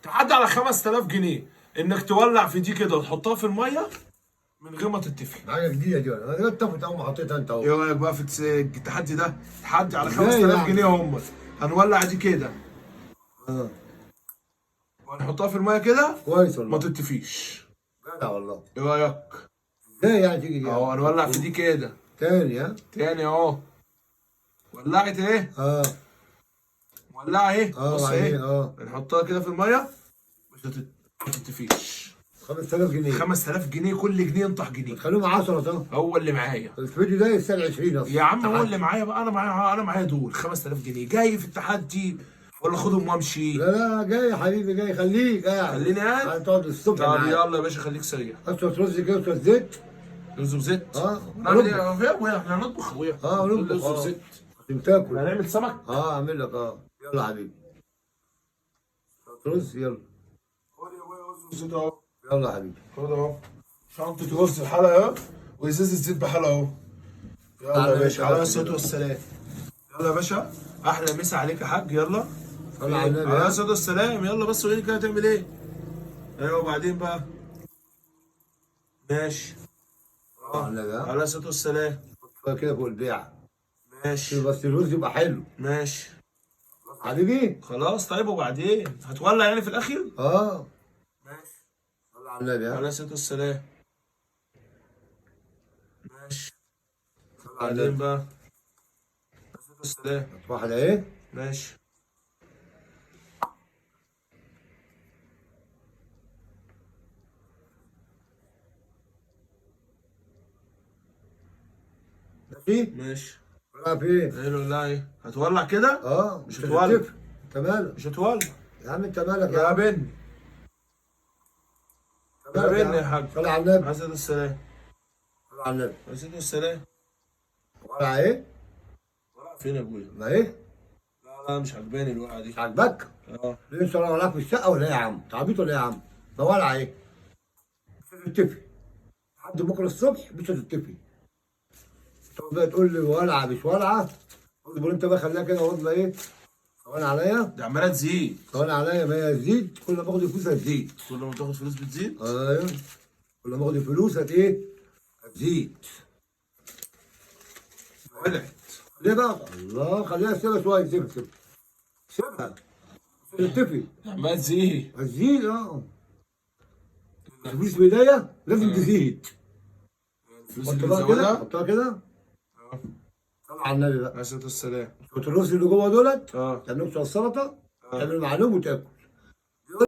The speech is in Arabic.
تعدي على 5000 جنيه انك تولع في دي كده وتحطها في الميه من غير ما تتفق. حاجه جديده دي، انا اتفقت اول ما حطيتها انت ايه اهو. رايك بقى في التحدي ده؟ تحدي على ازاي 5000 يعني؟ جنيه هم. هنولع دي كده اه وهنحطها في الميه كده كويس ما والله. تتفيش. جدع والله. ايه رايك؟ ازاي يعني تيجي دي اهو يعني؟ هنولع في دي كده تاني ها؟ تاني اهو. ولعت ايه؟ اه مولعه ايه؟ اه بص بعدين ايه؟ اه. نحطها كده في الميه ما تتفيش. 5000 جنيه. 5000 جنيه، كل جنيه ينطح جنيه. خليهم 10 طب. هو اللي معايا. الفيديو ده يستاهل 20 اصلا. يا عم هو تحدي. اللي معايا بقى، انا معايا دول 5000 جنيه جاي في التحدي ولا خدهم وامشي؟ لا لا جاي يا حبيبي جاي، خليك قاعد. خليني قاعد؟ هتقعد الصبح طب معاك. يلا يا باشا خليك سريع. اسود رز كده وشويه زيت. رز وزيت؟ اه نعمل ايه يا ابويا؟ احنا هنطبخ يا ابويا. اه نطبخ رز وزيت. عشان تاكل. هنعمل سمك؟ اه اعمل لك يلا يا حبيبي. رز يلا. خد يا ابويا رز وزيت اهو. يلا يا حبيبي. خد اهو. شنطة رز بحالها اهو، وازازة الزيت بحالها اهو. يلا يا باشا على الصلاة والسلام. يلا يا باشا، احلى مسا عليك يا حاج. يلا صلى على النبي. على الصلاة والسلام. يلا بس وريني كده هتعمل ايه. ايوه وبعدين بقى. ماشي. صلى على النبي. على الصلاة والسلام. حط كده فوق البيع. ماشي بس الرز يبقى حلو. ماشي. حبيبي. خلاص طيب وبعدين هتولع يعني في الاخر؟ اه ماشي. صلى على النبي. على الصلاة والسلام. ماشي. صلى على بعدين النبي. بقى. على الصلاة والسلام. واحدة ايه؟ ماشي. ماشي؟ ماشي. ولا فين؟ ايه ولا ايه؟ هتولع كده؟ مش انت هتولع. بتتفق. انت مالك؟ مش هتولع. يا عم انت مالك يا عم؟ بني. انت يا مالك بني يا عم؟ حاج. صلى على على النبي. الصلاة والسلام. صلى على النبي. على الصلاة والسلام. ولا ايه؟ ولع فين يا ابويا؟ ما ايه؟ لا لا مش عجباني الوقعة دي. مش عاجبك؟ اه. ليه انت ولا في الشقة ولا ايه يا عم؟ انت عبيط ولا ايه يا عم؟ ما ولع ايه؟ مش هتتفق. لحد بكره الصبح مش هتتفق. تقعد بقى تقول لي ولعه مش ولعه. اصبر انت بقى خليها كده وضع ايه؟ ثواني عليا. دي عمالة تزيد. ثواني عليا، ما هي تزيد كل ما باخد الفلوس هتزيد. كل ما تاخد فلوس بتزيد. ايوه كل ما باخد الفلوس ايه؟ هتزيد. ولعت. ليه بقى؟ الله خليها سيبها شويه، سيبها سيبها تتفق. عمالة تزيد. هتزيد الفلوس في ايديا لازم تزيد. الفلوس حط اللي بقى كده، بتزودها. حطها كده. صل على النبي بقى. على الصلاة والسلام. شويه الرز اللي جوه دولت اه. تعملهم شويه سلطه، تعمل معاهم وتاكل.